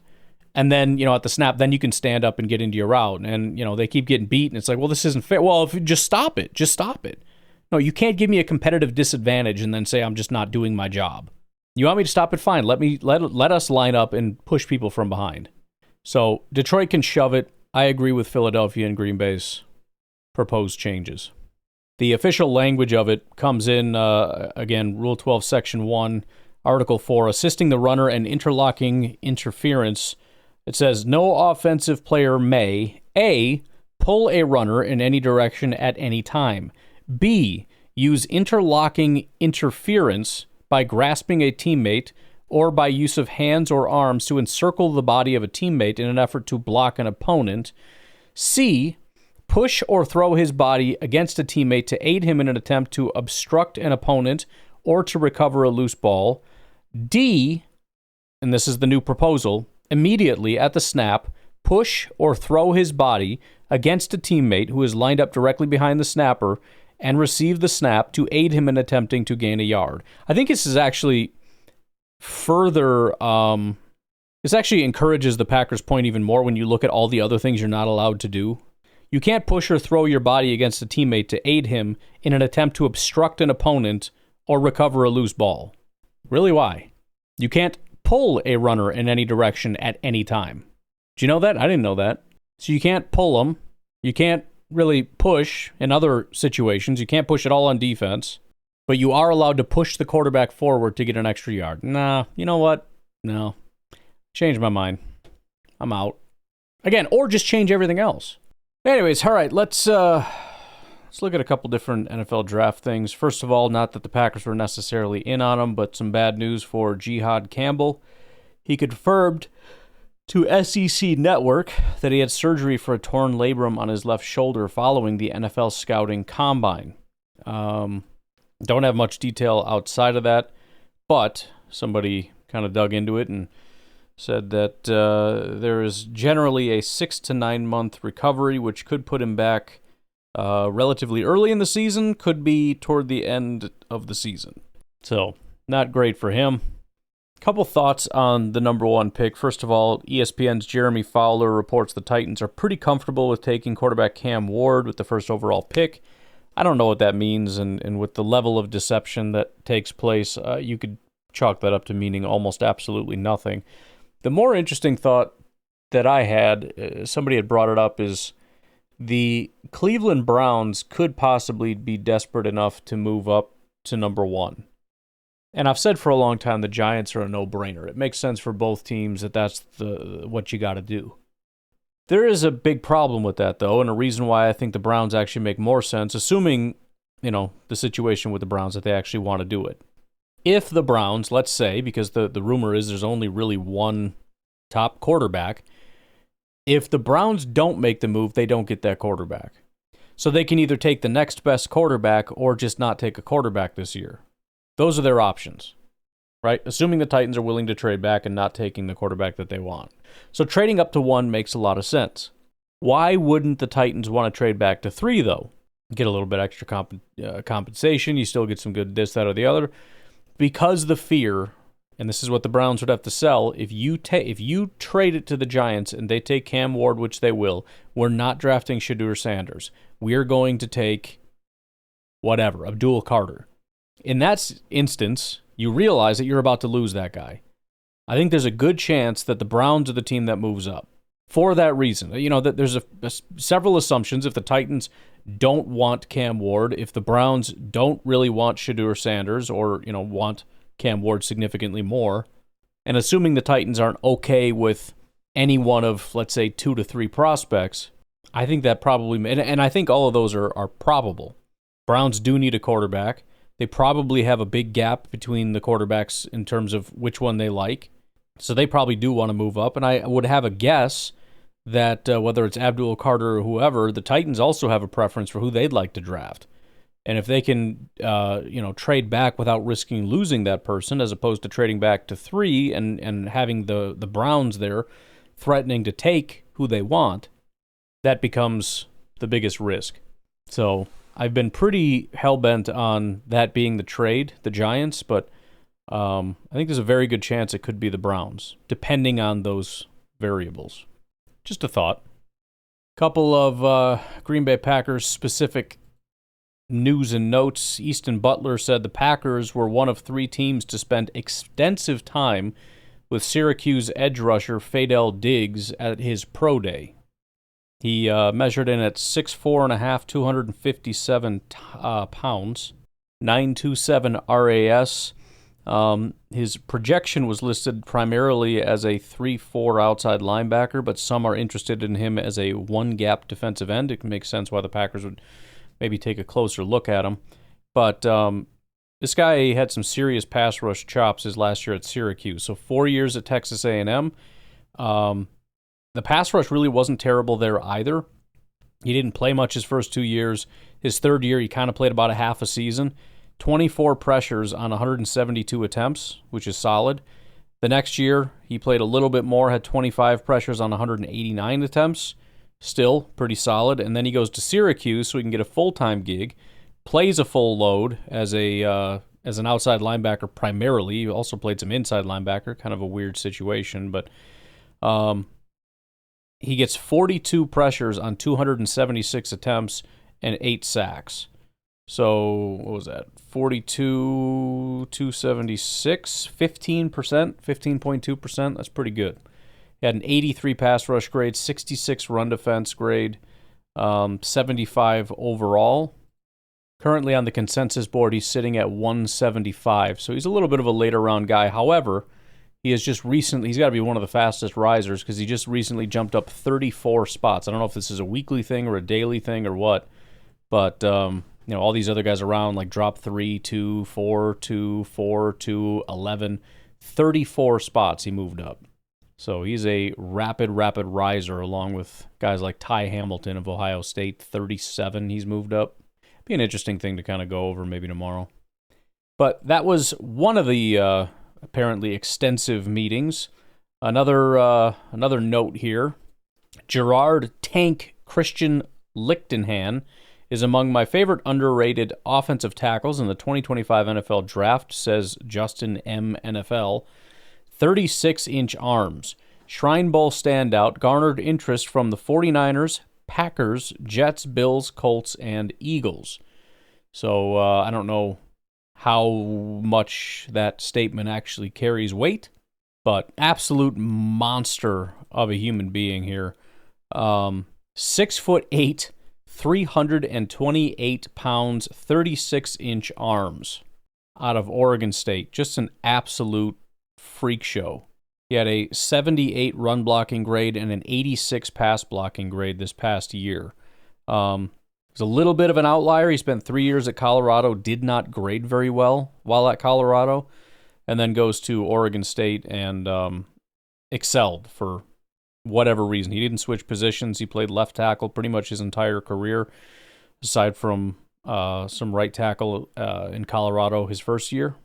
and then, at the snap, then you can stand up and get into your route. And, they keep getting beat, and it's like, well, this isn't fair. Well, if you just stop it. Just stop it. No, you can't give me a competitive disadvantage and then say I'm just not doing my job. You want me to stop it? Fine. Let us line up and push people from behind. So Detroit can shove it. I agree with Philadelphia and Green Bay's proposed changes. The official language of it comes in, again, Rule 12, Section 1, Article 4, assisting the runner and interlocking interference. It says, no offensive player may, A, pull a runner in any direction at any time, B, use interlocking interference by grasping a teammate or by use of hands or arms to encircle the body of a teammate in an effort to block an opponent, C, push or throw his body against a teammate to aid him in an attempt to obstruct an opponent or to recover a loose ball, D, and this is the new proposal, immediately at the snap, push or throw his body against a teammate who is lined up directly behind the snapper and receive the snap to aid him in attempting to gain a yard. I think this is actually further, this actually encourages the Packers' point even more when you look at all the other things you're not allowed to do. You can't push or throw your body against a teammate to aid him in an attempt to obstruct an opponent or recover a loose ball. Really, why? You can't pull a runner in any direction at any time. Do you know that? I didn't know that. So you can't pull them. You can't really push in other situations. You can't push at all on defense. But you are allowed to push the quarterback forward to get an extra yard. Nah, you know what? No. Changed my mind. I'm out. Again, or just change everything else. Anyways, all right, let's look at a couple different NFL draft things. First of all, not that the Packers were necessarily in on him, but some bad news for Jihad Campbell. He confirmed to SEC Network that he had surgery for a torn labrum on his left shoulder following the NFL scouting combine. Don't have much detail outside of that, but somebody kind of dug into it and said that there is generally a 6 to 9 month recovery, which could put him back relatively early in the season, could be toward the end of the season. So, not great for him. Couple thoughts on the number one pick. First of all, ESPN's Jeremy Fowler reports the Titans are pretty comfortable with taking quarterback Cam Ward with the first overall pick. I don't know what that means, and with the level of deception that takes place, you could chalk that up to meaning almost absolutely nothing. The more interesting thought that I had, somebody had brought it up, is the Cleveland Browns could possibly be desperate enough to move up to number one. And I've said for a long time the Giants are a no-brainer. It makes sense for both teams that's what you got to do. There is a big problem with that, though, and a reason why I think the Browns actually make more sense, assuming, the situation with the Browns that they actually want to do it. If the Browns, let's say, because the rumor is there's only really one top quarterback, if the Browns don't make the move, they don't get that quarterback. So they can either take the next best quarterback or just not take a quarterback this year. Those are their options, right? Assuming the Titans are willing to trade back and not taking the quarterback that they want. So trading up to 1 makes a lot of sense. Why wouldn't the Titans want to trade back to 3, though? Get a little bit extra compensation. You still get some good this, that, or the other. Because the fear, and this is what the Browns would have to sell, if you trade it to the Giants and they take Cam Ward, which they will, we're not drafting Shedeur Sanders. We're going to take whatever, Abdul Carter. In that instance, you realize that you're about to lose that guy. I think there's a good chance that the Browns are the team that moves up. For that reason, that there's several assumptions. If the Titans don't want Cam Ward, if the Browns don't really want Shedeur Sanders or, want Cam Ward significantly more, and assuming the Titans aren't okay with any one of, let's say, 2 to 3 prospects, I think that probably, and I think all of those are probable. Browns do need a quarterback. They probably have a big gap between the quarterbacks in terms of which one they like. So they probably do want to move up. And I would have a guess that whether it's Abdul Carter or whoever, the Titans also have a preference for who they'd like to draft. And if they can, trade back without risking losing that person, as opposed to trading back to 3 and having the Browns there threatening to take who they want, that becomes the biggest risk. So I've been pretty hell-bent on that being the trade, the Giants, but I think there's a very good chance it could be the Browns, depending on those variables. Just a thought. Couple of Green Bay Packers specific news and notes. Easton Butler said the Packers were one of 3 teams to spend extensive time with Syracuse edge rusher Fadel Diggs at his pro day. He measured in at 6'4.5", 257 pounds, 927 RAS. His projection was listed primarily as a 3-4 outside linebacker, but some are interested in him as a one-gap defensive end. It makes sense why the Packers would maybe take a closer look at him. But this guy had some serious pass rush chops his last year at Syracuse. So 4 years at Texas A&M. The pass rush really wasn't terrible there either. He didn't play much his first 2 years. His third year, he kind of played about a half a season. 24 pressures on 172 attempts, which is solid. The next year, he played a little bit more, had 25 pressures on 189 attempts. Still pretty solid. And then he goes to Syracuse so he can get a full-time gig. Plays a full load as an outside linebacker primarily. He also played some inside linebacker, kind of a weird situation. But he gets 42 pressures on 276 attempts and 8 sacks. So, what was that? 42, 276, 15%, 15.2%. That's pretty good. He had an 83 pass rush grade, 66 run defense grade, 75 overall. Currently on the consensus board, he's sitting at 175. So he's a little bit of a later round guy. However, he's got to be one of the fastest risers because he just recently jumped up 34 spots. I don't know if this is a weekly thing or a daily thing or what, but all these other guys around like drop 3, 2, 4, 2, 4, 2, 11, 34 spots he moved up. So he's a rapid riser along with guys like Ty Hamilton of Ohio State, 37 he's moved up. Be an interesting thing to kind of go over maybe tomorrow. But that was one of the apparently extensive meetings. Another note here. Gerard Tank Christian Lichtenhan is among my favorite underrated offensive tackles in the 2025 NFL Draft, says Justin M. NFL. 36-inch arms. Shrine Bowl standout, garnered interest from the 49ers, Packers, Jets, Bills, Colts, and Eagles. So I don't know how much that statement actually carries weight, but absolute monster of a human being here. 6'8", 328 pounds, 36-inch arms out of Oregon State. Just an absolute freak show. He had a 78 run blocking grade and an 86 pass blocking grade this past year. He's a little bit of an outlier. He spent 3 years at Colorado, did not grade very well while at Colorado, and then goes to Oregon State and excelled for whatever reason. He didn't switch positions. He played left tackle pretty much his entire career, aside from some right tackle in Colorado his first year.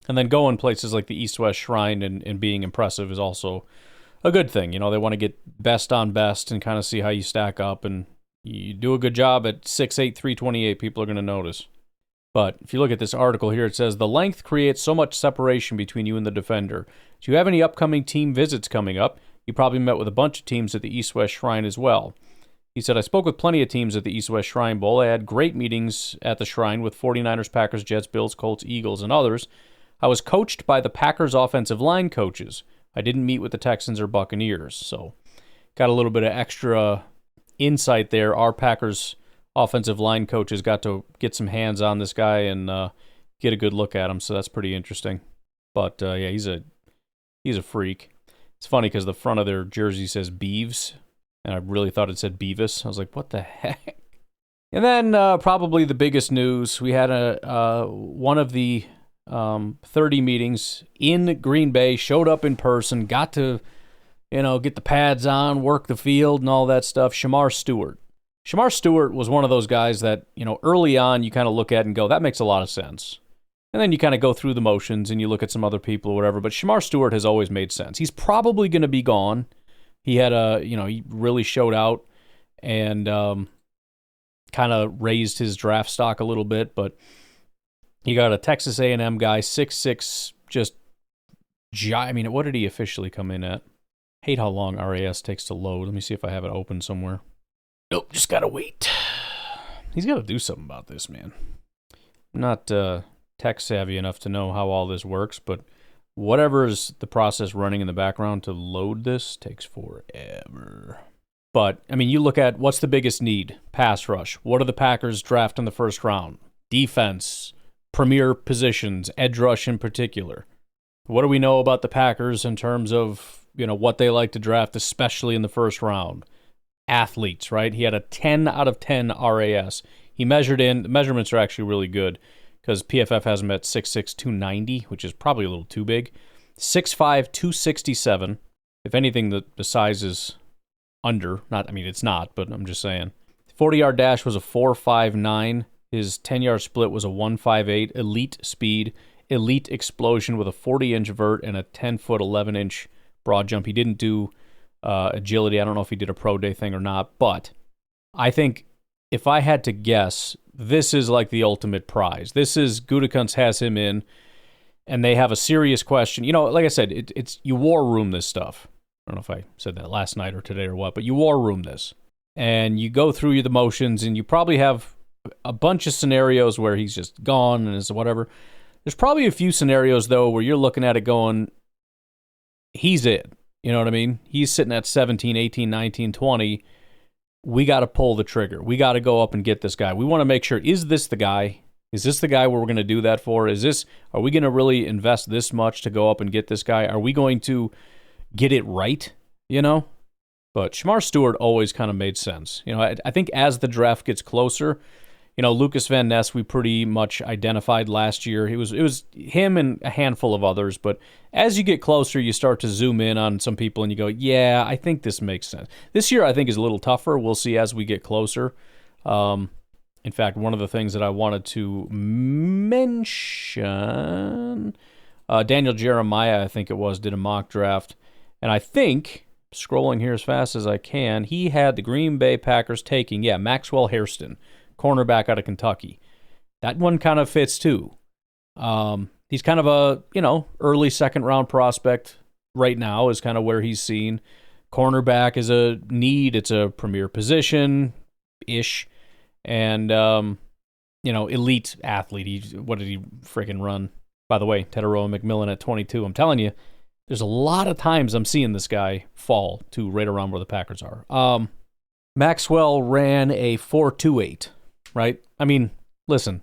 And then going places like the East-West Shrine and being impressive is also a good thing. They want to get best on best and kind of see how you stack up. And you do a good job at 6'8", 328, people are going to notice. But if you look at this article here, it says, the length creates so much separation between you and the defender. Do you have any upcoming team visits coming up? You probably met with a bunch of teams at the East-West Shrine as well. He said, I spoke with plenty of teams at the East-West Shrine Bowl. I had great meetings at the Shrine with 49ers, Packers, Jets, Bills, Colts, Eagles, and others. I was coached by the Packers offensive line coaches. I didn't meet with the Texans or Buccaneers. So got a little bit of extra insight there. Our Packers offensive line coaches got to get some hands on this guy and get a good look at him. So that's pretty interesting. But yeah, he's a freak. It's funny because the front of their jersey says Beavs, and I really thought it said Beavis. I was like, what the heck? And then probably the biggest news, we had one of the 30 meetings in Green Bay, showed up in person, got to, get the pads on, work the field and all that stuff. Shamar Stewart. Shamar Stewart was one of those guys that, early on you kind of look at and go, that makes a lot of sense. And then you kind of go through the motions and you look at some other people or whatever, but Shamar Stewart has always made sense. He's probably going to be gone. He had he really showed out, and kind of raised his draft stock a little bit, but you got a Texas A&M guy, 6'6", I mean, what did he officially come in at? Hate how long RAS takes to load. Let me see if I have it open somewhere. Nope, just gotta wait. He's got to do something about this, man. I'm not tech savvy enough to know how all this works, but whatever is the process running in the background to load this takes forever. But, I mean, you look at what's the biggest need? Pass rush. What do the Packers draft in the first round? Defense, premier positions, edge rush in particular. What do we know about the Packers in terms of, what they like to draft, especially in the first round? Athletes, right? He had a 10 out of 10 RAS. He measured in, the measurements are actually really good because PFF has him at 6'6", 290, which is probably a little too big. 6'5", 267. If anything, the size is under. It's not, but I'm just saying. 40-yard dash was a 4.59. His 10-yard split was a 1.58. Elite speed, elite explosion with a 40-inch vert and a 10-foot, 11-inch broad jump. He didn't do agility. I don't know if he did a pro day thing or not, but I think if I had to guess, this is like the ultimate prize. This is Gutekunst has him in, and they have a serious question. Like I said, it's you war room this stuff. I don't know if I said that last night or today or what, but you war room this, and you go through the motions, and you probably have a bunch of scenarios where he's just gone and is whatever. There's probably a few scenarios though where you're looking at it going, he's it. You know what I mean? He's sitting at 17, 18, 19, 20. We got to pull the trigger. We got to go up and get this guy. We want to make sure, is this the guy? Is this the guy we're going to do that for? Are we going to really invest this much to go up and get this guy? Are we going to get it right? But Shamar Stewart always kind of made sense. I think as the draft gets closer, Lucas Van Ness, we pretty much identified last year. It was him and a handful of others, but as you get closer, you start to zoom in on some people and you go, yeah, I think this makes sense. This year, I think, is a little tougher. We'll see as we get closer. In fact, one of the things that I wanted to mention, Daniel Jeremiah, I think it was, did a mock draft, and I think, scrolling here as fast as I can, he had the Green Bay Packers taking, Maxwell Hairston, cornerback out of Kentucky. That one kind of fits too. He's kind of a, early second round prospect right now is kind of where he's seen. Cornerback is a need. It's a premier position-ish. And, elite athlete. What did he freaking run? By the way, Teteroa McMillan at 22. I'm telling you, there's a lot of times I'm seeing this guy fall to right around where the Packers are. Maxwell ran a 4.28. Right? I mean, listen,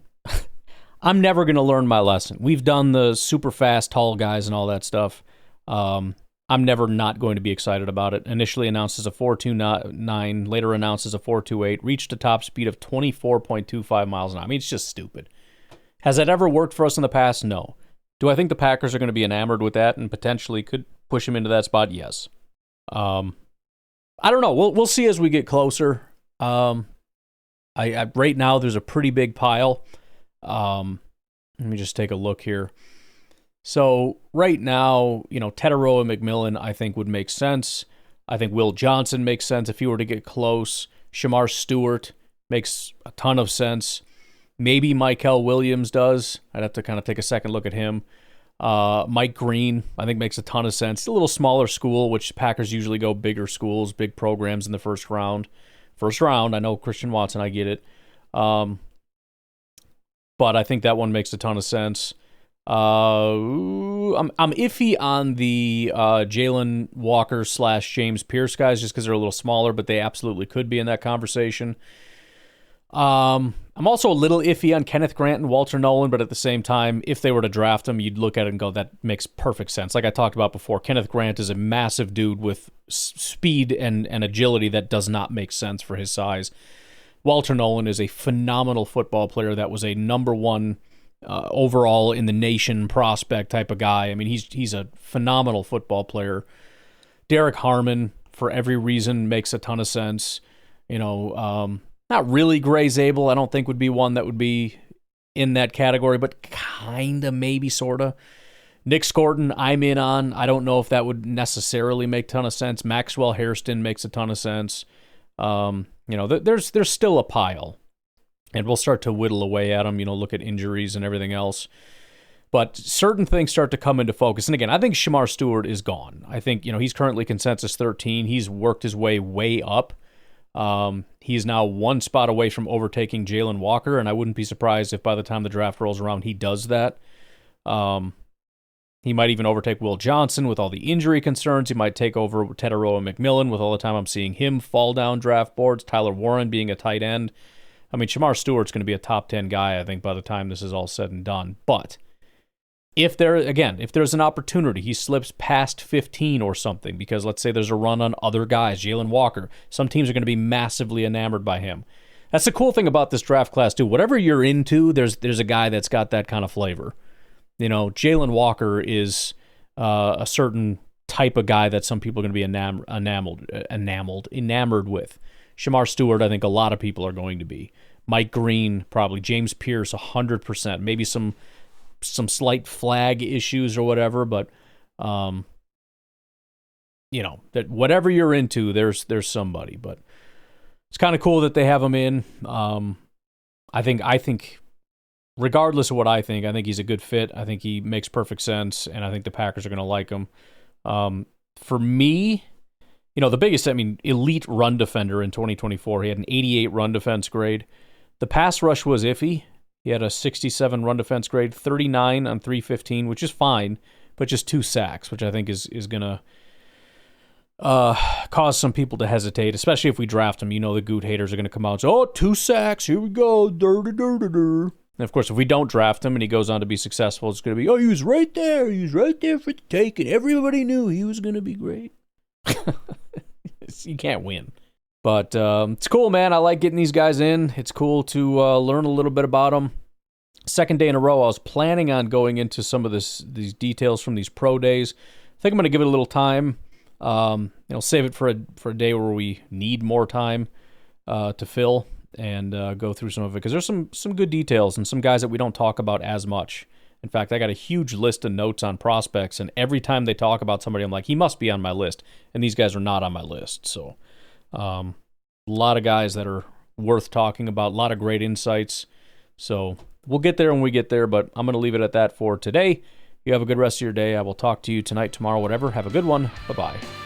I'm never going to learn my lesson. We've done the super fast, tall guys and all that stuff. I'm never not going to be excited about it. Initially announced as a 4.29, later announced as a 4.28, reached a top speed of 24.25 miles an hour. I mean, it's just stupid. Has that ever worked for us in the past? No. Do I think the Packers are going to be enamored with that and potentially could push him into that spot? Yes. I don't know. We'll see as we get closer. I right now there's a pretty big pile. Let me just take a look here. So right now, Teteroa McMillan I think would make sense. I think Will Johnson makes sense if he were to get close. Shamar Stewart makes a ton of sense. Maybe Michael Williams does. I'd have to kind of take a second look at him. Mike Green I think makes a ton of sense. It's a little smaller school, which Packers usually go bigger schools, big programs in the first round. I know Christian Watson, I get it. But I think that one makes a ton of sense. I'm iffy on the Jalen Walker / James Pierce guys just because they're a little smaller, but they absolutely could be in that conversation. I'm also a little iffy on Kenneth Grant and Walter Nolan, but at the same time, if they were to draft him, you'd look at it and go, that makes perfect sense. Like I talked about before, Kenneth Grant is a massive dude with speed and agility that does not make sense for his size. Walter Nolan is a phenomenal football player that was a number one overall in the nation prospect type of guy. I mean, he's a phenomenal football player. Derek Harmon, for every reason, makes a ton of sense. Not really Gray Zabel, I don't think would be one that would be in that category, but kind of, maybe, sort of. Nick Scorton, I'm in on. I don't know if that would necessarily make a ton of sense. Maxwell Hairston makes a ton of sense. There's still a pile. and we'll start to whittle away at him, look at injuries and everything else. But certain things start to come into focus. And again, I think Shamar Stewart is gone. I think, he's currently consensus 13. He's worked his way up. He's now one spot away from overtaking Jalen Walker, and I wouldn't be surprised if by the time the draft rolls around, he does that. He might even overtake Will Johnson with all the injury concerns. He might take over Tetaroa McMillan with all the time I'm seeing him fall down draft boards. Tyler Warren being a tight end. I mean, Shamar Stewart's going to be a top 10 guy, I think, by the time this is all said and done. But if there's an opportunity, he slips past 15 or something, because let's say there's a run on other guys, Jalen Walker, some teams are going to be massively enamored by him. That's the cool thing about this draft class, too. Whatever you're into, there's a guy that's got that kind of flavor. Jalen Walker is a certain type of guy that some people are going to be enamored with. Shamar Stewart, I think a lot of people are going to be. Mike Green, probably. James Pierce, 100%. Maybe some slight flag issues or whatever, but that whatever you're into, there's somebody. But it's kind of cool that they have him in. I think regardless of what I think he's a good fit. I think he makes perfect sense, and I think the Packers are going to like him. For me, the biggest, elite run defender in 2024. He had an 88 run defense grade. The pass rush was iffy. He had a 67 run defense grade, 39 on 315, which is fine, but just 2 sacks, which I think is going to cause some people to hesitate, especially if we draft him. The Goot haters are going to come out and say, oh, 2 sacks, here we go. And of course, if we don't draft him and he goes on to be successful, it's going to be, oh, he was right there. He was right there for the take, and everybody knew he was going to be great. You can't win. But it's cool, man. I like getting these guys in. It's cool to learn a little bit about them. Second day in a row, I was planning on going into some of these details from these pro days. I think I'm going to give it a little time. Save it for a day where we need more time to fill and go through some of it, because there's some good details and some guys that we don't talk about as much. In fact, I got a huge list of notes on prospects, and every time they talk about somebody, I'm like, he must be on my list, and these guys are not on my list. So a lot of guys that are worth talking about, a lot of great insights. So we'll get there when we get there, but I'm going to leave it at that for today. You have a good rest of your day. I will talk to you tonight, tomorrow, whatever. Have a good one. Bye-bye.